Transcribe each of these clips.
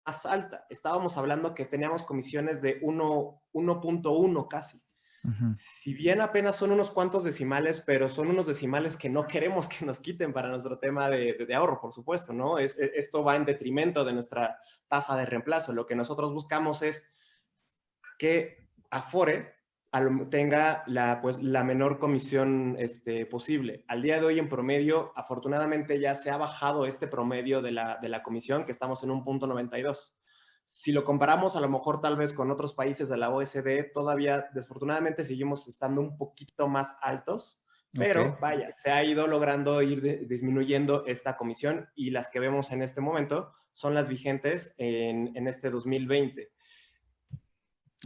más alta. Estábamos hablando que teníamos comisiones de 1.1 casi. Ujú. Si bien apenas son unos cuantos decimales, pero son unos decimales que no queremos que nos quiten para nuestro tema de ahorro, por supuesto, ¿no? Esto va en detrimento de nuestra tasa de reemplazo. Lo que nosotros buscamos es que Afore tenga la menor comisión posible. Al día de hoy, en promedio, afortunadamente ya se ha bajado este promedio de la comisión, que estamos en 1.92. Si lo comparamos a lo mejor tal vez con otros países de la OECD, todavía desafortunadamente seguimos estando un poquito más altos, Ok. pero vaya, se ha ido logrando ir disminuyendo esta comisión y las que vemos en este momento son las vigentes en este 2020.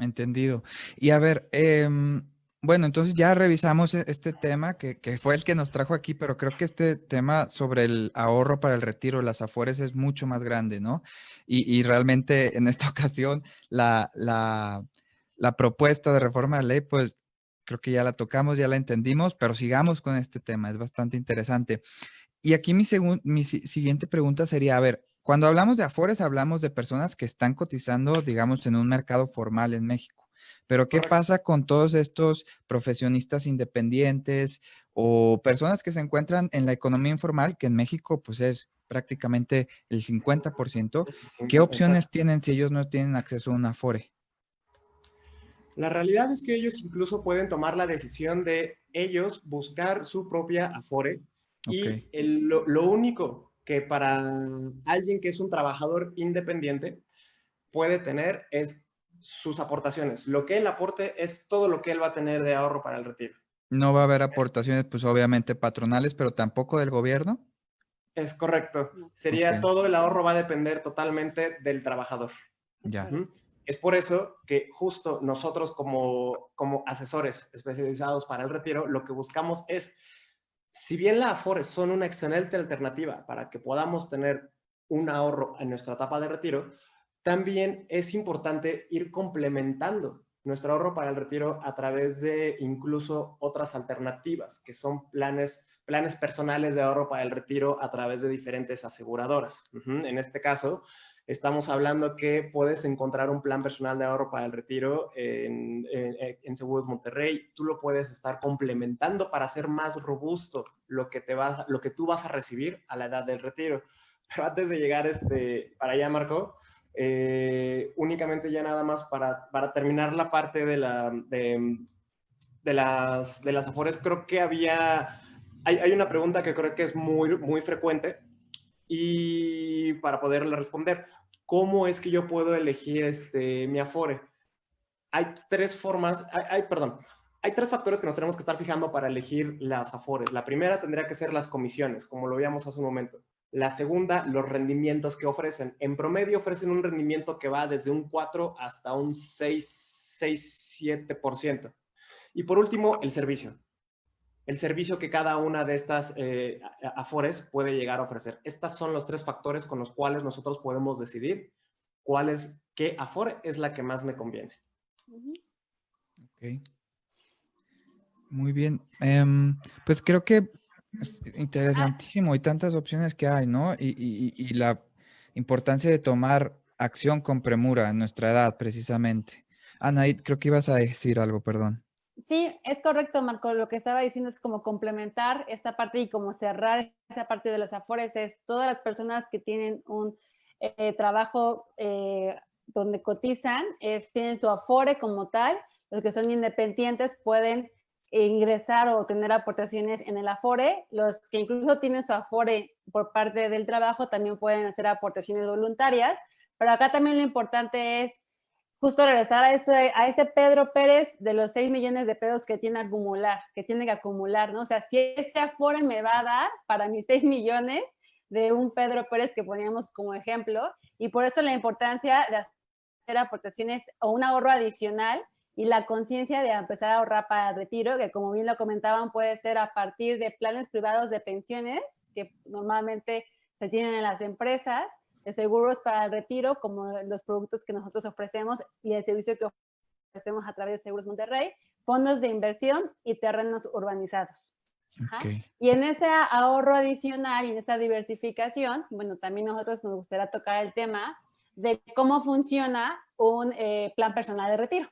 Entendido. Y a ver, bueno, entonces ya revisamos este tema que fue el que nos trajo aquí, pero creo que este tema sobre el ahorro para el retiro, las Afores, es mucho más grande, ¿no? Y realmente en esta ocasión la propuesta de reforma de ley, pues creo que ya la tocamos, ya la entendimos, pero sigamos con este tema, es bastante interesante. Y aquí mi siguiente pregunta sería, a ver, cuando hablamos de Afores, hablamos de personas que están cotizando, digamos, en un mercado formal en México. Pero ¿qué Correcto. pasa con todos estos profesionistas independientes o personas que se encuentran en la economía informal, que en México pues es prácticamente el 50%? ¿Qué opciones Exacto. tienen si ellos no tienen acceso a un Afore? La realidad es que ellos incluso pueden tomar la decisión de ellos buscar su propia Afore Ok, y lo único que para alguien que es un trabajador independiente puede tener es sus aportaciones. Lo que él aporte es todo lo que él va a tener de ahorro para el retiro. no va a haber aportaciones pues obviamente patronales, pero tampoco del gobierno. Es correcto. Ok, Sería todo el ahorro va a depender totalmente del trabajador. Es ya. Ujú. correcto. Es por eso que justo nosotros como asesores especializados para el retiro, lo que buscamos es, si bien las Afores son una excelente alternativa para que podamos tener un ahorro en nuestra etapa de retiro, también es importante ir complementando nuestro ahorro para el retiro a través de incluso otras alternativas, que son planes personales de ahorro para el retiro a través de diferentes aseguradoras. En este caso, estamos hablando que puedes encontrar un plan personal de ahorro para el retiro en Seguros Monterrey. Tú lo puedes estar complementando para hacer más robusto lo que tú vas a recibir a la edad del retiro. Pero antes de llegar para allá, Marco, únicamente ya nada más para terminar la parte de las Afores, creo que hay una pregunta que creo que es muy, muy frecuente y para poderle responder, ¿cómo es que yo puedo elegir mi Afore? Hay tres formas, perdón, hay tres factores que nos tenemos que estar fijando para elegir las Afores. La primera tendría que ser las comisiones, como lo veíamos hace un momento. La segunda, los rendimientos que ofrecen. En promedio ofrecen un rendimiento que va desde un 4 hasta un 6, 7%. Y por último, el servicio que cada una de estas Afores puede llegar a ofrecer. Estos son los tres factores con los cuales nosotros podemos decidir qué Afore es la que más me conviene. Ujú. Ok. Muy bien. Pues creo que es interesantísimo y tantas opciones que hay, ¿no? Y la importancia de tomar acción con premura en nuestra edad, precisamente. Anaí, creo que ibas a decir algo, perdón. Sí, es correcto, Marco. Lo que estaba diciendo es como complementar esta parte y como cerrar esa parte de los Afores. Es todas las personas que tienen un trabajo donde cotizan, tienen su Afore como tal. Los que son independientes pueden ingresar o tener aportaciones en el Afore. Los que incluso tienen su Afore por parte del trabajo también pueden hacer aportaciones voluntarias. Pero acá también lo importante es justo regresar a ese Pedro Pérez de los 6 millones de pesos que tiene que acumular, ¿no? O sea, si este Afore me va a dar para mis 6 millones de un Pedro Pérez que poníamos como ejemplo, y por eso la importancia de hacer aportaciones o un ahorro adicional y la conciencia de empezar a ahorrar para el retiro, que como bien lo comentaban, puede ser a partir de planes privados de pensiones, que normalmente se tienen en las empresas, de seguros para el retiro, como los productos que nosotros ofrecemos y el servicio que ofrecemos a través de Seguros Monterrey, fondos de inversión y terrenos urbanizados. Ok. Ajá. Y en ese ahorro adicional y en esa diversificación, bueno, también nosotros nos gustaría tocar el tema de cómo funciona un plan personal de retiro.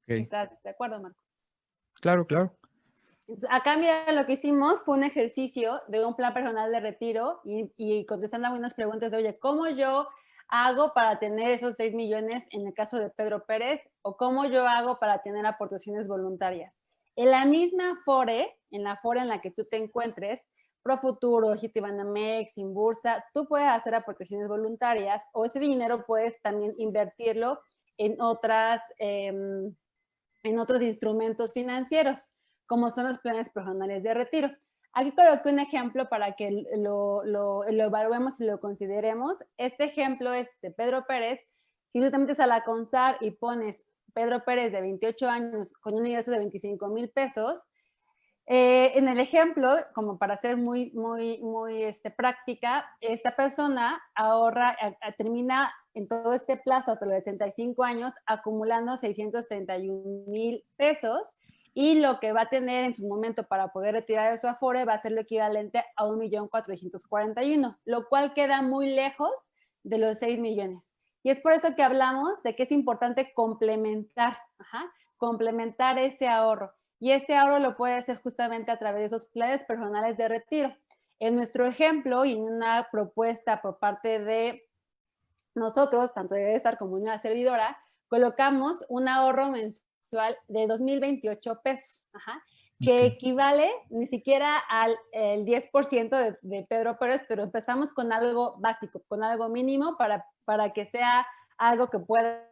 Okay. ¿Estás de acuerdo, Marco? Claro, claro. Entonces, acá, mira, lo que hicimos fue un ejercicio de un plan personal de retiro y contestando algunas preguntas de, oye, ¿cómo yo hago para tener esos 6 millones en el caso de Pedro Pérez? ¿O cómo yo hago para tener aportaciones voluntarias? En la misma Afore, en la Afore en la que tú te encuentres, Profuturo, Citibanamex, Inbursa, tú puedes hacer aportaciones voluntarias o ese dinero puedes también invertirlo en otros instrumentos financieros, como son los planes personales de retiro. Aquí coloqué un ejemplo para que lo evaluemos y lo consideremos. Este ejemplo es de Pedro Pérez. Si tú te metes a la CONSAR y pones Pedro Pérez de 28 años con un ingreso de 25,000 pesos, en el ejemplo, como para ser muy práctica, esta persona ahorra, termina en todo este plazo hasta los 65 años acumulando 631,000 pesos y lo que va a tener en su momento para poder retirar de su Afore va a ser lo equivalente a 1,441,000, lo cual queda muy lejos de los 6 millones. Y es por eso que hablamos de que es importante complementar ese ahorro. Y ese ahorro lo puede hacer justamente a través de esos planes personales de retiro. En nuestro ejemplo y en una propuesta por parte de nosotros, tanto de ESAR como una servidora, colocamos un ahorro mensual de 2,028 pesos, que equivale ni siquiera al 10% de Pedro Pérez, pero empezamos con algo básico, con algo mínimo para que sea algo que pueda,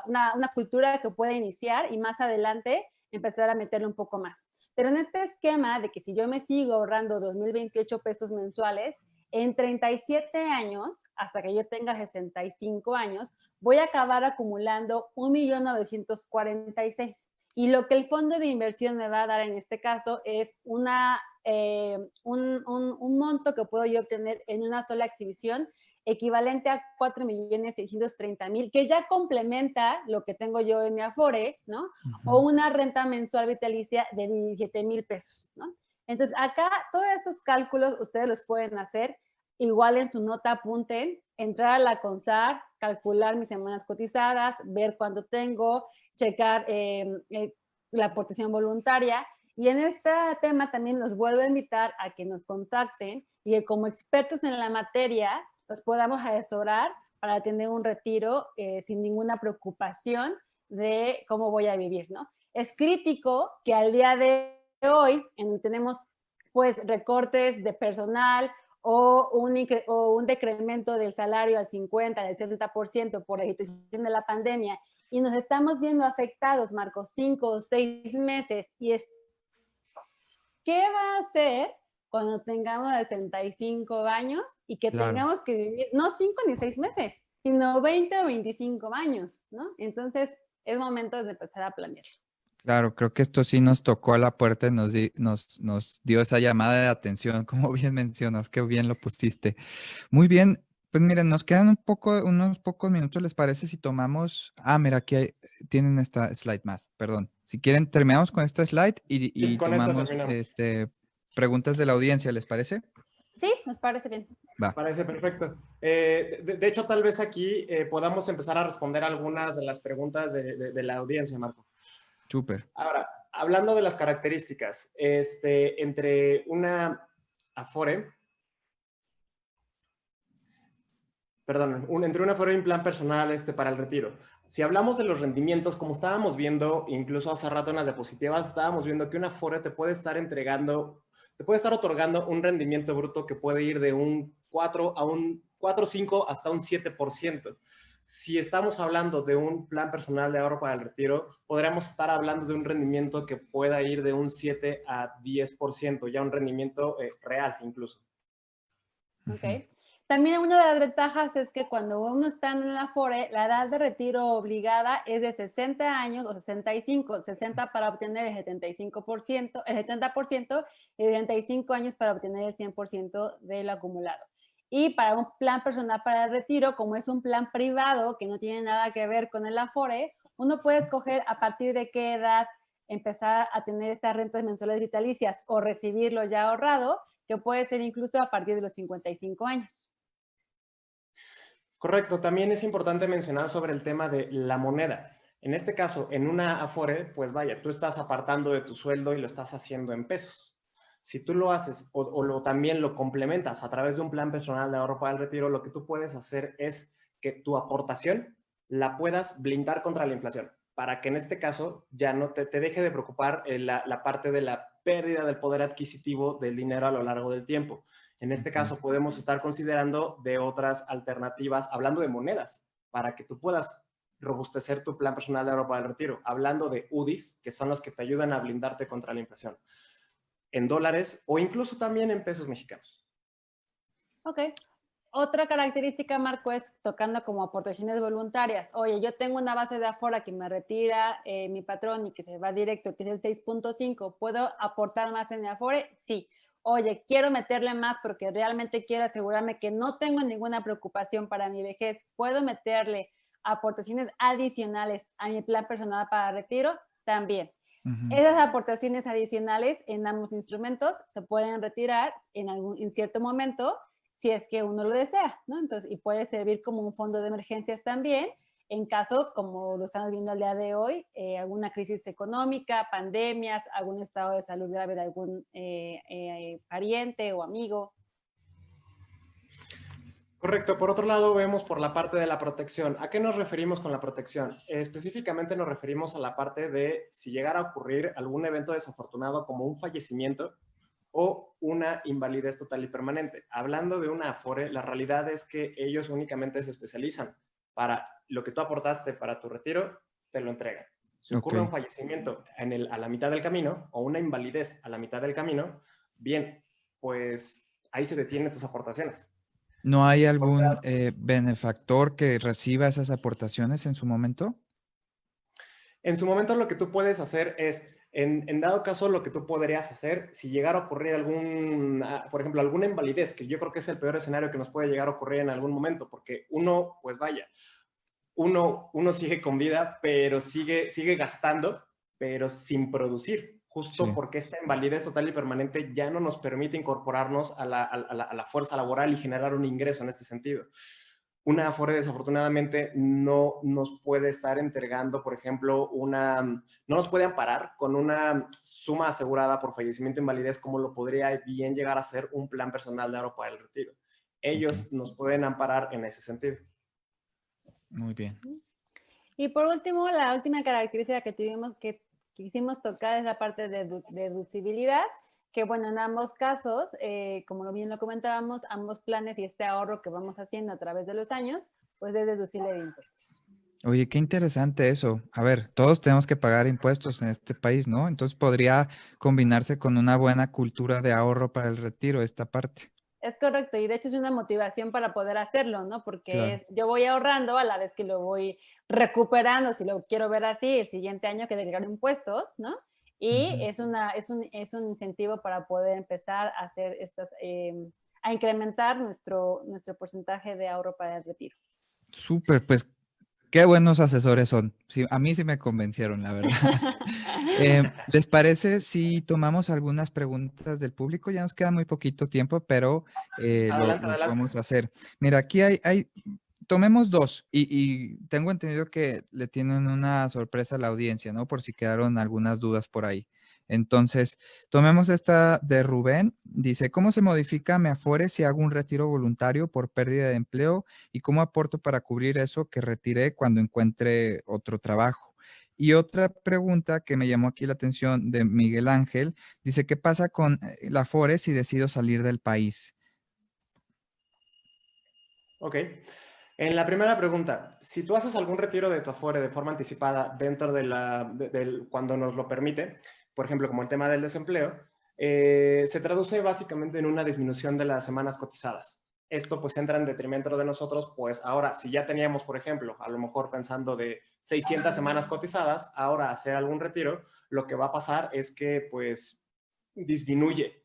una cultura que pueda iniciar y más adelante empezar a meterle un poco más. Pero en este esquema de que si yo me sigo ahorrando 2,028 pesos mensuales, en 37 años, hasta que yo tenga 65 años, voy a acabar acumulando 1,946,000. Y lo que el fondo de inversión me va a dar en este caso es un monto que puedo yo obtener en una sola exhibición equivalente a 4,630,000, que ya complementa lo que tengo yo en mi Afore, ¿no? O una renta mensual vitalicia de 17,000 pesos, ¿no? Entonces, acá todos estos cálculos ustedes los pueden hacer. Igual en su nota apunten, entrar a la CONSAR, calcular mis semanas cotizadas, ver cuánto tengo, checar la aportación voluntaria. Y en este tema también los vuelvo a invitar a que nos contacten y que como expertos en la materia los podamos asesorar para tener un retiro sin ninguna preocupación de cómo voy a vivir, ¿no? Es crítico que al día de hoy, en donde tenemos pues recortes de personal o un decremento del salario al 50, al 60% por la situación de la pandemia, y nos estamos viendo afectados, Marcos, 5 o 6 meses, y ¿qué va a hacer cuando tengamos 65 años y que tengamos que vivir no 5 ni 6 meses, sino 20 o 25 años, ¿no? Entonces, es momento de empezar a planearlo. Claro, creo que esto sí nos tocó a la puerta y nos dio esa llamada de atención, como bien mencionas, qué bien lo pusiste. Muy bien, pues miren, nos quedan unos pocos minutos, ¿les parece si tomamos? Mira, aquí tienen esta slide más, perdón. Si quieren, terminamos con esta slide y con tomamos preguntas de la audiencia, ¿les parece? Sí, nos parece bien. Va. Parece perfecto. De hecho, tal vez aquí podamos empezar a responder algunas de las preguntas de la audiencia, Marco. Súper. Ahora, hablando de las características, entre una Afore, entre una Afore y un plan personal para el retiro. Si hablamos de los rendimientos, como estábamos viendo, incluso hace rato en las diapositivas, estábamos viendo que una Afore te puede estar otorgando un rendimiento bruto que puede ir de un 4 a un 4,5 hasta un 7%. Si estamos hablando de un plan personal de ahorro para el retiro, podríamos estar hablando de un rendimiento que pueda ir de un 7 a 10%, ya un rendimiento real incluso. Ok. También una de las ventajas es que cuando uno está en la Afore, la edad de retiro obligada es de 60 años o 65, 60 para obtener el 75%, el 70% y 75 años para obtener el 100% del acumulado. Y para un plan personal para el retiro, como es un plan privado que no tiene nada que ver con el Afore, uno puede escoger a partir de qué edad empezar a tener estas rentas mensuales vitalicias o recibirlo ya ahorrado, que puede ser incluso a partir de los 55 años. Correcto, también es importante mencionar sobre el tema de la moneda. En este caso, en una Afore, pues vaya, tú estás apartando de tu sueldo y lo estás haciendo en pesos. Si tú lo haces también lo complementas a través de un plan personal de ahorro para el retiro, lo que tú puedes hacer es que tu aportación la puedas blindar contra la inflación, para que en este caso ya no te deje de preocupar la parte de la pérdida del poder adquisitivo del dinero a lo largo del tiempo. En este caso podemos estar considerando de otras alternativas, hablando de monedas, para que tú puedas robustecer tu plan personal de ahorro para el retiro, hablando de UDIs, que son los que te ayudan a blindarte contra la inflación, en dólares o incluso también en pesos mexicanos. Ok. Otra característica, Marco, es tocando como aportaciones voluntarias. Oye, yo tengo una base de Afore que me retira mi patrón y que se va directo, que es el 6.5. ¿Puedo aportar más en mi Afore? Sí. Oye, quiero meterle más porque realmente quiero asegurarme que no tengo ninguna preocupación para mi vejez. ¿Puedo meterle aportaciones adicionales a mi plan personal para retiro? También. Esas aportaciones adicionales en ambos instrumentos se pueden retirar en cierto momento si es que uno lo desea, ¿no? Entonces, y puede servir como un fondo de emergencias también, en caso, como lo estamos viendo al día de hoy, alguna crisis económica, pandemias, algún estado de salud grave de algún pariente o amigo. Correcto. Por otro lado, vemos por la parte de la protección. ¿A qué nos referimos con la protección? Específicamente nos referimos a la parte de si llegara a ocurrir algún evento desafortunado como un fallecimiento o una invalidez total y permanente. Hablando de una Afore, la realidad es que ellos únicamente se especializan para lo que tú aportaste para tu retiro, te lo entregan. Si ocurre un fallecimiento a la mitad del camino o una invalidez a la mitad del camino, bien, pues ahí se detienen tus aportaciones. ¿No hay algún benefactor que reciba esas aportaciones en su momento? En su momento lo que tú puedes hacer es, en dado caso, lo que tú podrías hacer, si llegara a ocurrir por ejemplo, alguna invalidez, que yo creo que es el peor escenario que nos puede llegar a ocurrir en algún momento, porque uno, pues vaya, uno sigue con vida, pero sigue gastando, pero sin producir, justo porque esta invalidez total y permanente ya no nos permite incorporarnos a la fuerza laboral y generar un ingreso en este sentido. Una Afore desafortunadamente no nos puede estar entregando, por ejemplo, no nos puede amparar con una suma asegurada por fallecimiento e invalidez como lo podría bien llegar a ser un plan personal de ahorro para el retiro. Ellos nos pueden amparar en ese sentido. Muy bien. Y por último, la última característica que quisimos tocar es la parte de deducibilidad, que bueno, en ambos casos, como bien lo comentábamos, ambos planes y este ahorro que vamos haciendo a través de los años, pues es deducible de impuestos. Oye, qué interesante eso. A ver, todos tenemos que pagar impuestos en este país, ¿no? Entonces podría combinarse con una buena cultura de ahorro para el retiro, esta parte. Es correcto, y de hecho es una motivación para poder hacerlo, ¿no? Porque Claro. yo voy ahorrando a la vez que lo voy recuperando, si lo quiero ver así, el siguiente año que delegar impuestos, ¿no? Y es un incentivo para poder empezar a hacer a incrementar nuestro porcentaje de ahorro para el retiro. Súper, pues qué buenos asesores son. Sí, a mí sí me convencieron, la verdad. ¿Les parece si tomamos algunas preguntas del público? Ya nos queda muy poquito tiempo, pero lo Adelante. podemos hacer. Mira, aquí tomemos dos y tengo entendido que le tienen una sorpresa a la audiencia, ¿no? Por si quedaron algunas dudas por ahí. Entonces, tomemos esta de Rubén. Dice, ¿cómo se modifica mi Afore si hago un retiro voluntario por pérdida de empleo? ¿Y cómo aporto para cubrir eso que retiré cuando encuentre otro trabajo? Y otra pregunta que me llamó aquí la atención de Miguel Ángel, dice, ¿qué pasa con la Afore si decido salir del país? Ok. En la primera pregunta, si tú haces algún retiro de tu Afore de forma anticipada dentro cuando nos lo permite, por ejemplo, como el tema del desempleo, se traduce básicamente en una disminución de las semanas cotizadas. Esto pues entra en detrimento de nosotros, pues ahora si ya teníamos, por ejemplo, a lo mejor pensando de 600 semanas cotizadas, ahora hacer algún retiro, lo que va a pasar es que pues disminuye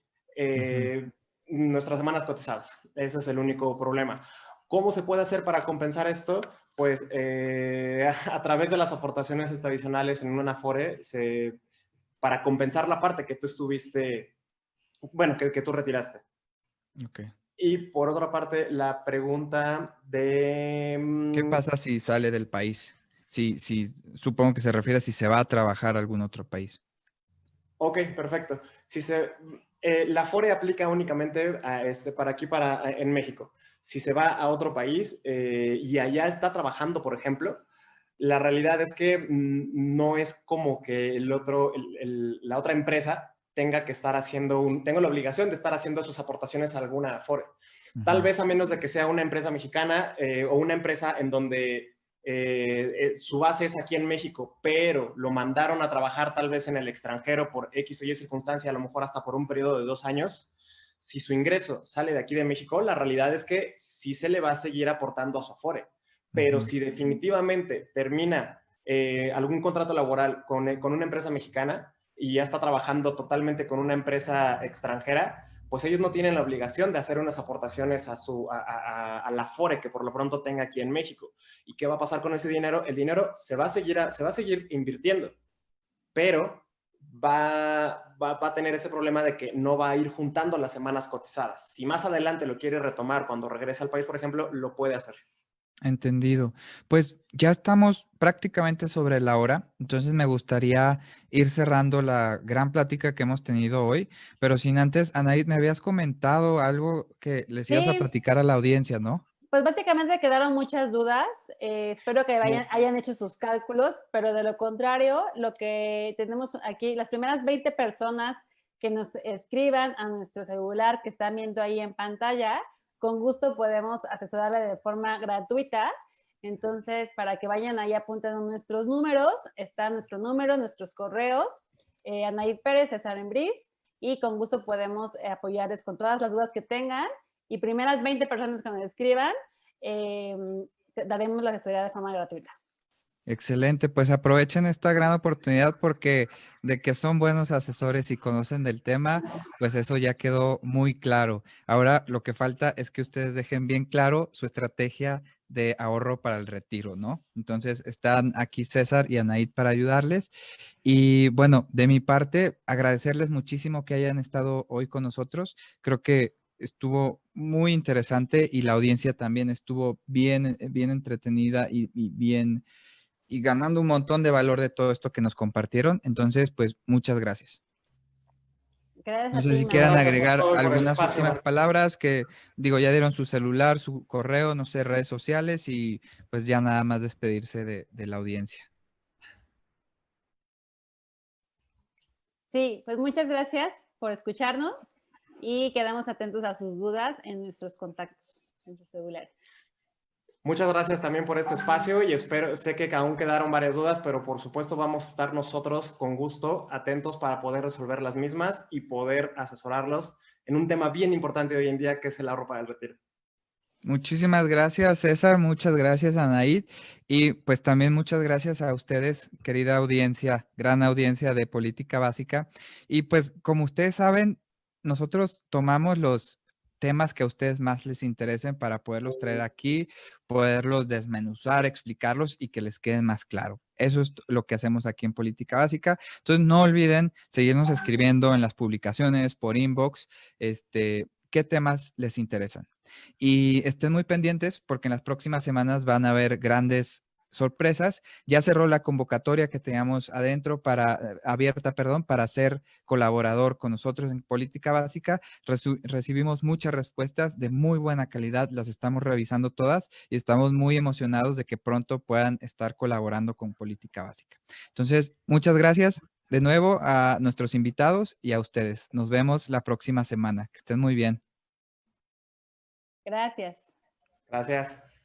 nuestras semanas cotizadas. Ese es el único problema. ¿Cómo se puede hacer para compensar esto? Pues a través de las aportaciones adicionales en una Afore, para compensar la parte que tú estuviste, bueno, que tú retiraste. Ok. Y por otra parte, la pregunta de... ¿Qué pasa si sale del país? Supongo que se refiere a si se va a trabajar a algún otro país. Ok, perfecto. La FORE aplica únicamente para aquí, en México. Si se va a otro país y allá está trabajando, por ejemplo, la realidad es que no es como que la otra empresa tenga que estar tenga la obligación de estar haciendo sus aportaciones a alguna FORE. Tal vez a menos de que sea una empresa mexicana o una empresa en donde su base es aquí en México, pero lo mandaron a trabajar tal vez en el extranjero por X o Y circunstancia, a lo mejor hasta por un periodo de 2 años. Si su ingreso sale de aquí de México, la realidad es que sí se le va a seguir aportando a su Afore. Pero si definitivamente termina algún contrato laboral con una empresa mexicana y ya está trabajando totalmente con una empresa extranjera, pues ellos no tienen la obligación de hacer unas aportaciones a la FORE que por lo pronto tenga aquí en México. ¿Y qué va a pasar con ese dinero? El dinero se va a seguir invirtiendo, pero va a tener ese problema de que no va a ir juntando las semanas cotizadas. Si más adelante lo quiere retomar cuando regrese al país, por ejemplo, lo puede hacer. Entendido. Pues ya estamos prácticamente sobre la hora, entonces me gustaría ir cerrando la gran plática que hemos tenido hoy, pero sin antes, Anaid, me habías comentado algo que les ibas a Sí, platicar a la audiencia, ¿no? pues básicamente quedaron muchas dudas. Espero que Sí. hayan hecho sus cálculos, pero de lo contrario, lo que tenemos aquí, las primeras 20 personas que nos escriban a nuestro celular que están viendo ahí en pantalla, con gusto podemos asesorarle de forma gratuita. Entonces, para que vayan ahí apuntando nuestros números, está nuestro número, nuestros correos, Anaid Pérez, César Embriz, y con gusto podemos apoyarles con todas las dudas que tengan. Y primeras 20 personas que nos escriban, daremos la asesoría de forma gratuita. Excelente, pues aprovechen esta gran oportunidad porque de que son buenos asesores y conocen del tema, pues eso ya quedó muy claro. Ahora lo que falta es que ustedes dejen bien claro su estrategia de ahorro para el retiro, ¿no? Entonces están aquí César y Anaid para ayudarles. Y bueno, de mi parte, agradecerles muchísimo que hayan estado hoy con nosotros. Creo que estuvo muy interesante y la audiencia también estuvo bien, bien entretenida y bien y ganando un montón de valor de todo esto que nos compartieron. Entonces, pues muchas gracias. Gracias No a sé ti, si quieran Marco. Gracias agregar por el algunas espacio, últimas Marco. palabras que, digo, ya dieron su celular, su correo, no sé, redes sociales y pues ya nada más despedirse de la audiencia. Sí, pues muchas gracias por escucharnos y quedamos atentos a sus dudas en nuestros contactos, en sus celulares. Muchas gracias también por este espacio y sé que aún quedaron varias dudas, pero por supuesto vamos a estar nosotros con gusto atentos para poder resolver las mismas y poder asesorarlos en un tema bien importante hoy en día que es el ahorro para el retiro. Muchísimas gracias, César. Muchas gracias, Anaid. Y pues también muchas gracias a ustedes, querida audiencia, gran audiencia de Política Básica. Y pues como ustedes saben, nosotros tomamos los temas que a ustedes más les interesen para poderlos traer aquí, poderlos desmenuzar, explicarlos y que les queden más claro. Eso es lo que hacemos aquí en Política Básica. Entonces no olviden seguirnos escribiendo en las publicaciones, por inbox, qué temas les interesan. Y estén muy pendientes porque en las próximas semanas van a haber grandes sorpresas. Ya cerró la convocatoria que teníamos adentro abierta, para ser colaborador con nosotros en Política Básica. Recibimos muchas respuestas de muy buena calidad, las estamos revisando todas y estamos muy emocionados de que pronto puedan estar colaborando con Política Básica. Entonces, muchas gracias de nuevo a nuestros invitados y a ustedes. Nos vemos la próxima semana. Que estén muy bien. Gracias. Gracias.